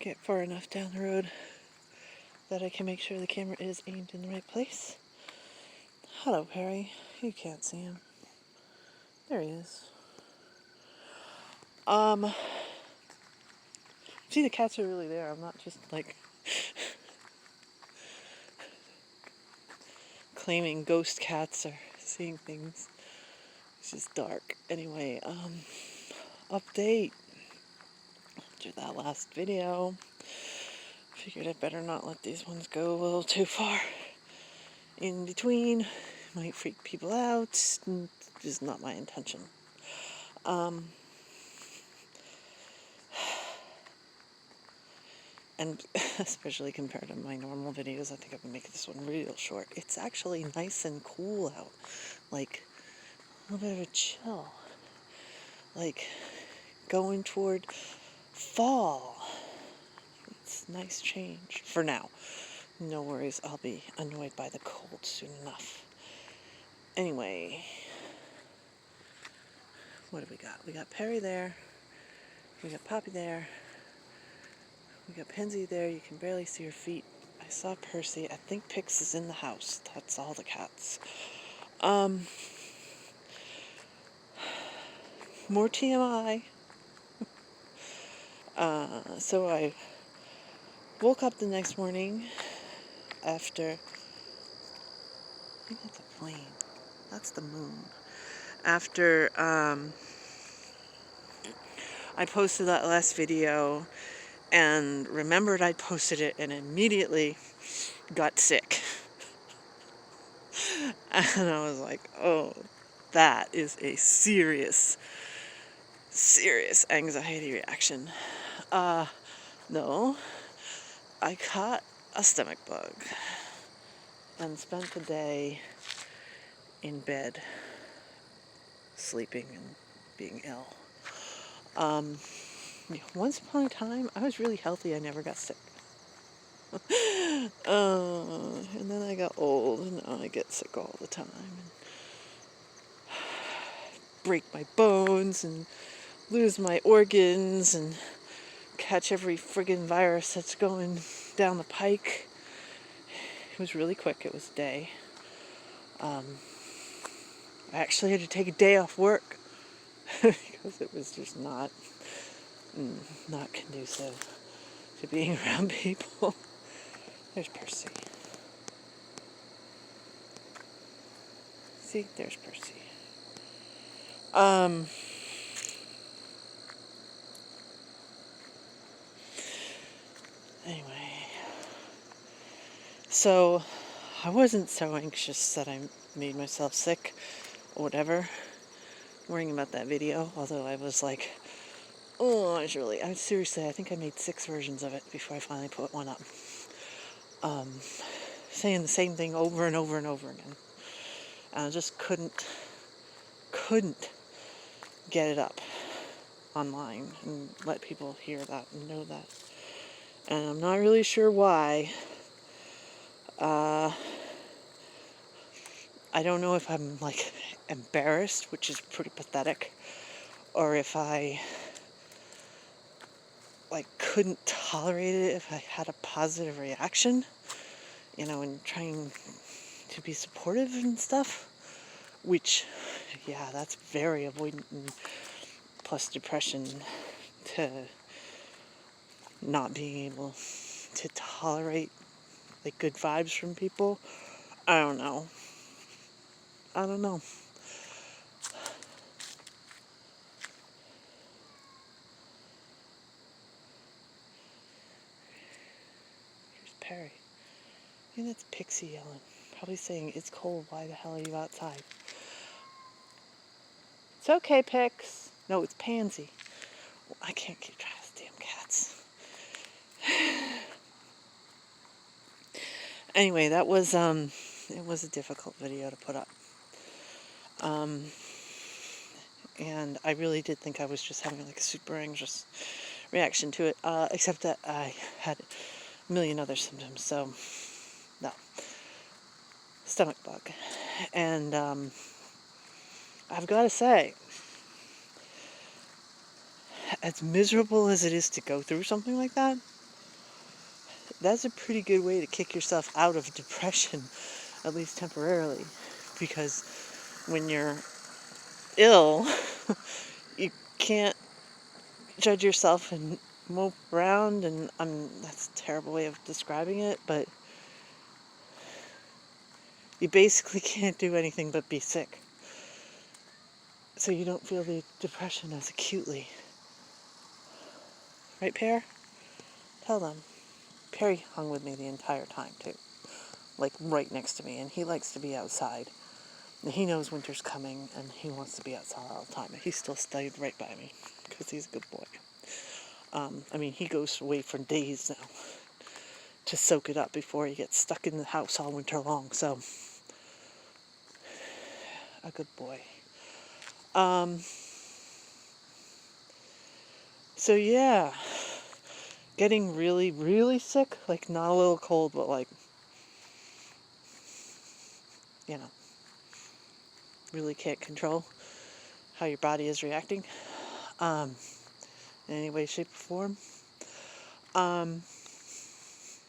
get far enough down the road that I can make sure the camera is aimed in the right place. Hello, Perry. You can't see him. There he is. See, the cats are really there. I'm not just like claiming ghost cats or seeing things. It's just dark. Anyway, update. After that last video, figured I'd better not let these ones go a little too far in between. Might freak people out. Just not my intention. And especially compared to my normal videos, I think I'm gonna make this one real short. It's actually nice and cool out. Like, a little bit of a chill. Like, going toward fall. It's a nice change. For now. No worries, I'll be annoyed by the cold soon enough. Anyway, what do we got? We got Perry there. We got Poppy there. We got Pansy there. You can barely see her feet. I saw Percy. I think Pix is in the house. That's all the cats. More TMI. So I woke up the next morning after, I think that's a plane. That's the moon. After I posted that last video and remembered I posted it and immediately got sick. And I was like, oh, that is a serious anxiety reaction. No, I caught a stomach bug and spent the day in bed, sleeping and being ill. Once upon a time, I was really healthy. I never got sick. And then I got old, and now I get sick all the time. And break my bones, and lose my organs, and catch every friggin' virus that's going down the pike. It was really quick. It was a day. I actually had to take a day off work because it was just not conducive to being around people. There's Percy. See, there's Percy. Anyway, so I wasn't so anxious that I made myself sick or whatever, worrying about that video, although I was like, oh, seriously, I think I made 6 versions of it before I finally put one up. Saying the same thing over and over and over again. And I just couldn't get it up online and let people hear that and know that. And I'm not really sure why. I don't know if I'm like embarrassed, which is pretty pathetic, or if I like couldn't tolerate it if I had a positive reaction, and trying to be supportive and stuff, which, yeah, that's very avoidant and plus depression to not being able to tolerate like good vibes from people. I don't know. Here's Perry. I think that's Pixie yelling. Probably saying, it's cold, why the hell are you outside? It's okay, Pix. No, it's Pansy. Well, I can't keep track of these damn cats. Anyway, that was, it was a difficult video to put up. And I really did think I was just having like a super anxious reaction to it, except that I had a million other symptoms, so, no. Stomach bug. And, I've got to say, as miserable as it is to go through something like that, that's a pretty good way to kick yourself out of depression, at least temporarily, because when you're ill, you can't judge yourself and mope around, and that's a terrible way of describing it, but you basically can't do anything but be sick. So you don't feel the depression as acutely. Right, Pear? Tell them. Perry hung with me the entire time, too. Like, right next to me, and he likes to be outside. And he knows winter's coming, and he wants to be outside all the time. And he still stayed right by me, because he's a good boy. He goes away for days now to soak it up before he gets stuck in the house all winter long. So, a good boy. So yeah, getting really, really sick, like not a little cold, but like, really can't control how your body is reacting, in any way, shape, or form.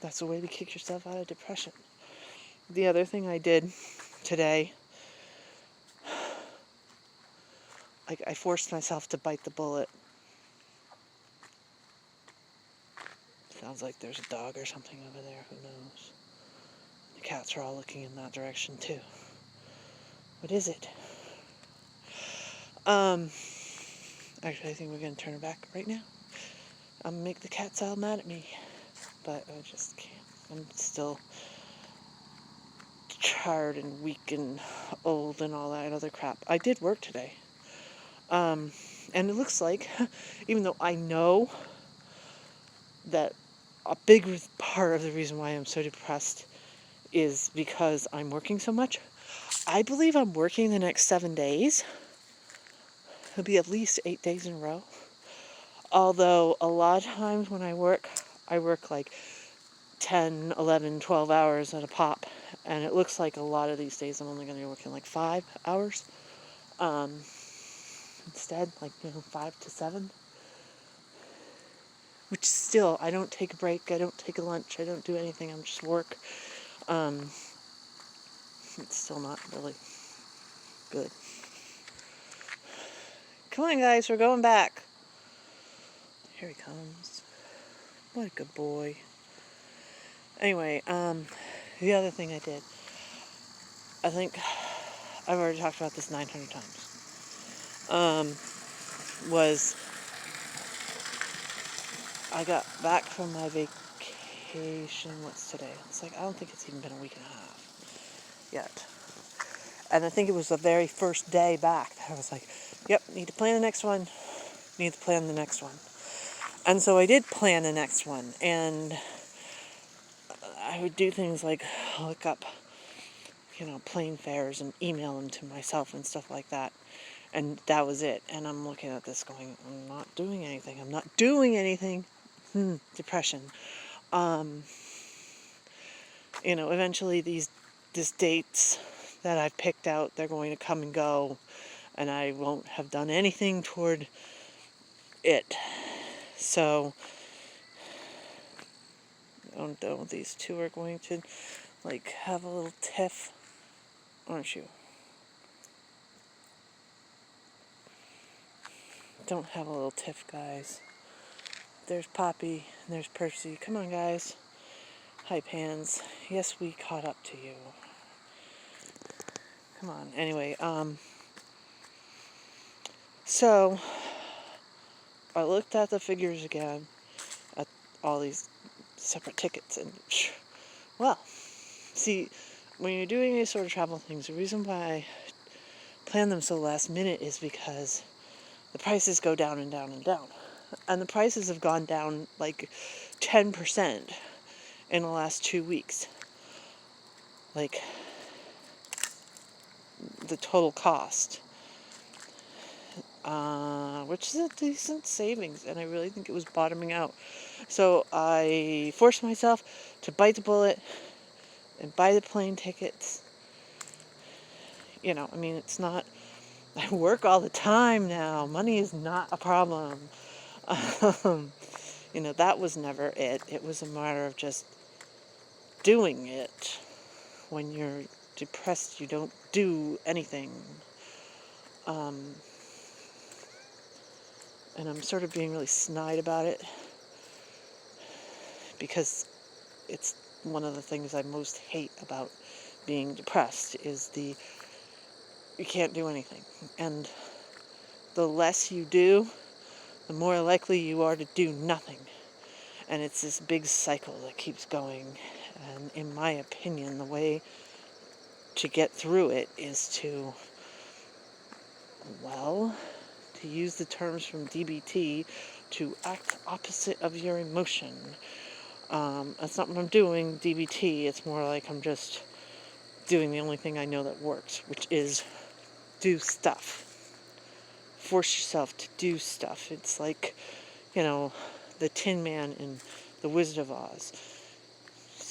That's a way to kick yourself out of depression. The other thing I did today, I forced myself to bite the bullet. Sounds like there's a dog or something over there, who knows. The cats are all looking in that direction too. What is it? Actually, I think we're going to turn her back right now. Make the cats all mad at me. But I just can't. I'm still tired and weak and old and all that other crap. I did work today. And it looks like, even though I know that a big part of the reason why I'm so depressed is because I'm working so much, I believe I'm working the next 7 days. It'll be at least 8 days in a row. Although a lot of times when I work like 10, 11, 12 hours at a pop. And it looks like a lot of these days I'm only going to be working like 5 hours. Instead, 5 to 7. Which still, I don't take a break, I don't take a lunch, I don't do anything, I'm just work. It's still not really good. Come on, guys, we're going back. Here he comes. What a good boy. Anyway, the other thing I did, I think I've already talked about this 900 times, was I got back from my vacation, what's today? It's like, I don't think it's even been a week and a half yet. And I think it was the very first day back that I was like, yep, need to plan the next one, And so I did plan the next one, and I would do things like look up, plane fares and email them to myself and stuff like that. And that was it. And I'm looking at this going, I'm not doing anything. Depression. Eventually these dates that I've picked out, they're going to come and go, and I won't have done anything toward it. So, I don't know, these two are going to, have a little tiff, aren't you? Don't have a little tiff, guys. There's Poppy, and there's Percy. Come on, guys. Hi, Pans. Yes, we caught up to you. Come on. Anyway, so I looked at the figures again, at all these separate tickets, and well, see, when you're doing these sort of travel things, the reason why I plan them so last minute is because the prices go down and down and down. And the prices have gone down like 10% in the last 2 weeks. Like, the total cost. Which is a decent savings, and I really think it was bottoming out. So I forced myself to bite the bullet and buy the plane tickets. It's not, I work all the time now. Money is not a problem. That was never it. It was a matter of just doing it. When you're depressed, you don't do anything. And I'm sort of being really snide about it because it's one of the things I most hate about being depressed is you can't do anything. And the less you do, the more likely you are to do nothing. And it's this big cycle that keeps going. And in my opinion, the way to get through it is to use the terms from DBT, to act opposite of your emotion. That's not what I'm doing, DBT. It's more like I'm just doing the only thing I know that works, which is do stuff. Force yourself to do stuff. It's like, the Tin Man in The Wizard of Oz.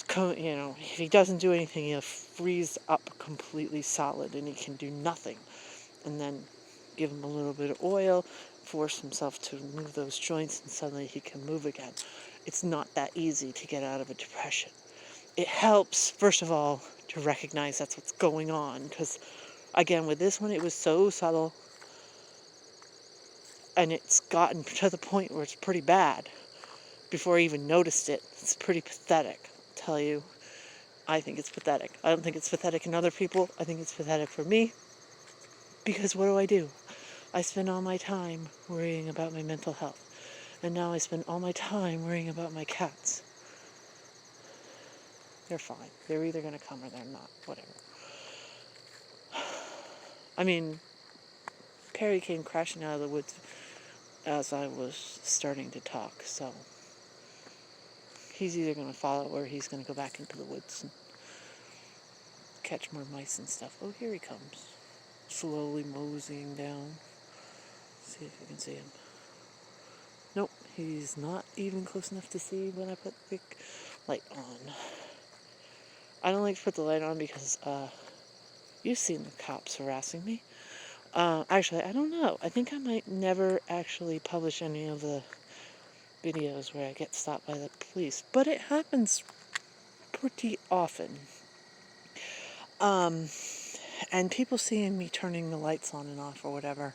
If he doesn't do anything, he'll freeze up completely solid and he can do nothing. And then give him a little bit of oil, force himself to move those joints, and suddenly he can move again. It's not that easy to get out of a depression. It helps, first of all, to recognize that's what's going on, because, again, with this one, it was so subtle, and it's gotten to the point where it's pretty bad. Before I even noticed it, it's pretty pathetic, I'll tell you. I think it's pathetic. I don't think it's pathetic in other people. I think it's pathetic for me, because what do? I spend all my time worrying about my mental health. And now I spend all my time worrying about my cats. They're fine. They're either going to come or they're not. Whatever. I mean, Perry came crashing out of the woods as I was starting to talk, so he's either going to follow or he's going to go back into the woods and catch more mice and stuff. Oh, here he comes. Slowly moseying down. See if I can see him. Nope, he's not even close enough to see when I put the light on. I don't like to put the light on because you've seen the cops harassing me. Actually, I don't know. I think I might never actually publish any of the videos where I get stopped by the police, but it happens pretty often. And people seeing me turning the lights on and off or whatever,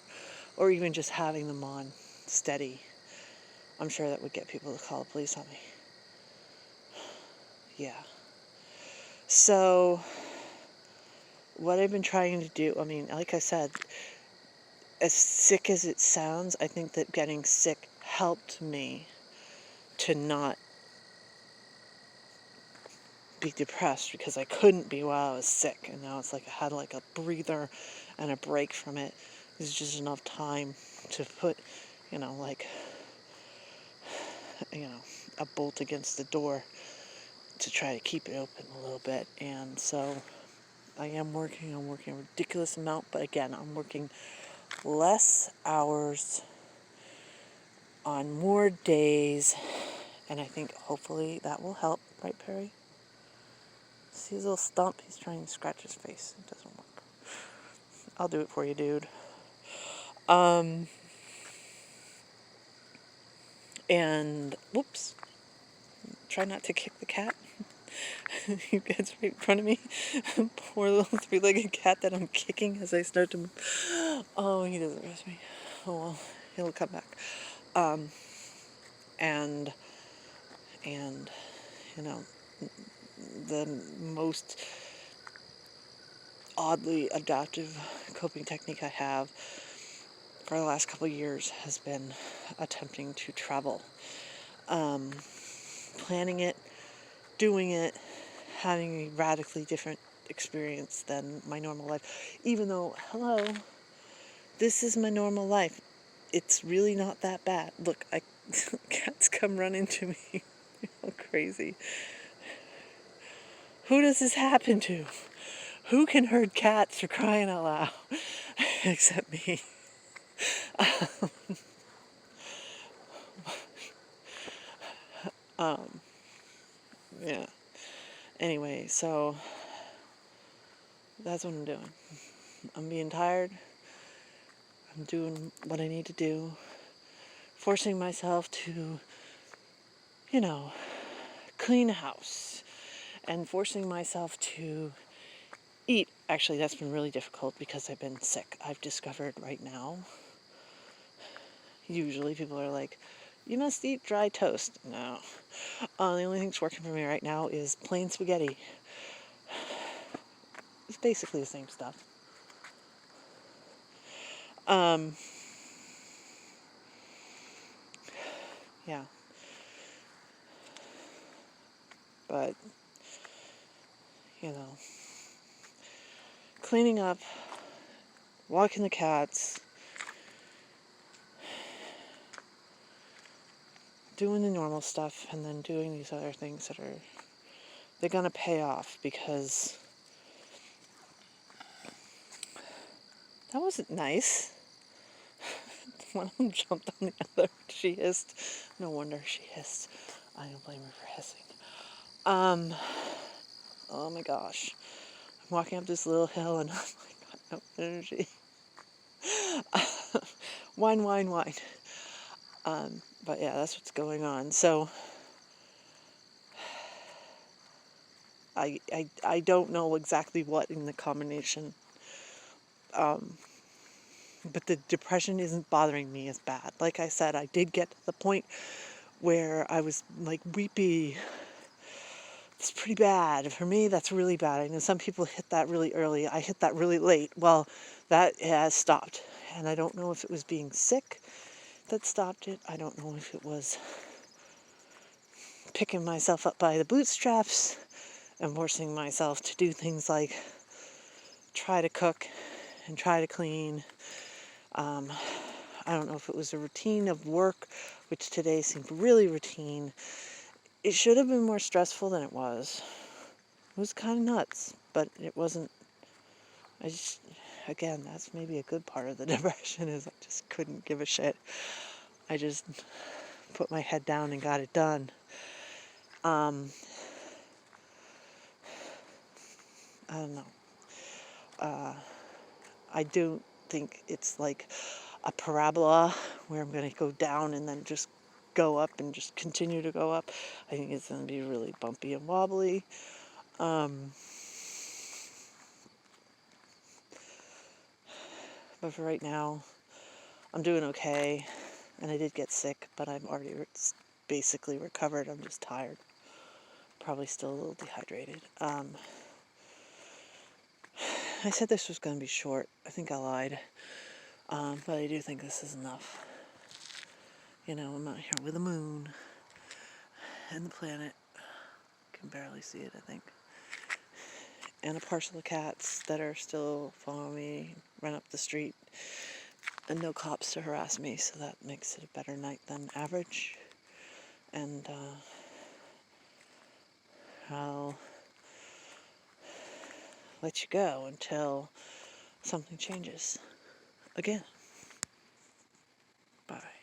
or even just having them on steady, I'm sure that would get people to call the police on me. Yeah. So, what I've been trying to do, like I said, as sick as it sounds, I think that getting sick helped me to not be depressed, because I couldn't be while I was sick, and now it's like I had like a breather and a break from it. There's just enough time to put, a bolt against the door to try to keep it open a little bit. And so I'm working a ridiculous amount, but again, I'm working less hours on more days, and I think hopefully that will help, right, Perry? See his little stump? He's trying to scratch his face. It doesn't work. I'll do it for you, dude. And whoops, try not to kick the cat. You guys right in front of me. Poor little three-legged cat that I'm kicking as I start to move. Oh, he doesn't trust me. Oh well, he'll come back. And the most oddly adaptive coping technique I have for the last couple of years has been attempting to travel. Planning it, doing it, having a radically different experience than my normal life. Even though, hello, this is my normal life. It's really not that bad. Look, cats come running to me. All crazy. Who does this happen to? Who can herd cats, for crying out loud? Except me. Yeah. Anyway, so that's what I'm doing. I'm being tired. I'm doing what I need to do. Forcing myself to, clean a house and forcing myself to eat. Actually, that's been really difficult because I've been sick. I've discovered right now, usually people are like, you must eat dry toast. No. The only thing that's working for me right now is plain spaghetti. It's basically the same stuff. Um, yeah. But, you know, cleaning up, walking the cats, doing the normal stuff, and then doing these other things that are, they're gonna pay off, because that wasn't nice. One of them jumped on the other. She hissed. No wonder she hissed. I don't blame her for hissing. Oh my gosh. I'm walking up this little hill and I'm like, got no energy. Wine, wine, wine. But yeah, that's what's going on. So I don't know exactly what in the combination, but the depression isn't bothering me as bad. Like I said, I did get to the point where I was like weepy. It's pretty bad. For me, that's really bad. I know some people hit that really early. I hit that really late. Well, that has stopped. And I don't know if it was being sick that stopped it. I don't know if it was picking myself up by the bootstraps and forcing myself to do things like try to cook and try to clean. I don't know if it was a routine of work, which today seemed really routine. It should have been more stressful than it was. It was kind of nuts, but it wasn't. Again, that's maybe a good part of the depression, is I just couldn't give a shit. I just put my head down and got it done. I don't know. I don't think it's like a parabola where I'm going to go down and then just go up and just continue to go up. I think it's going to be really bumpy and wobbly. But for right now, I'm doing okay. And I did get sick, but I'm already basically recovered. I'm just tired. Probably still a little dehydrated. I said this was going to be short. I think I lied. But I do think this is enough. You know, I'm out here with the moon and the planet. Can barely see it, I think. And a parcel of cats that are still following me, run up the street, and no cops to harass me, so that makes it a better night than average. And I'll let you go until something changes again. Bye.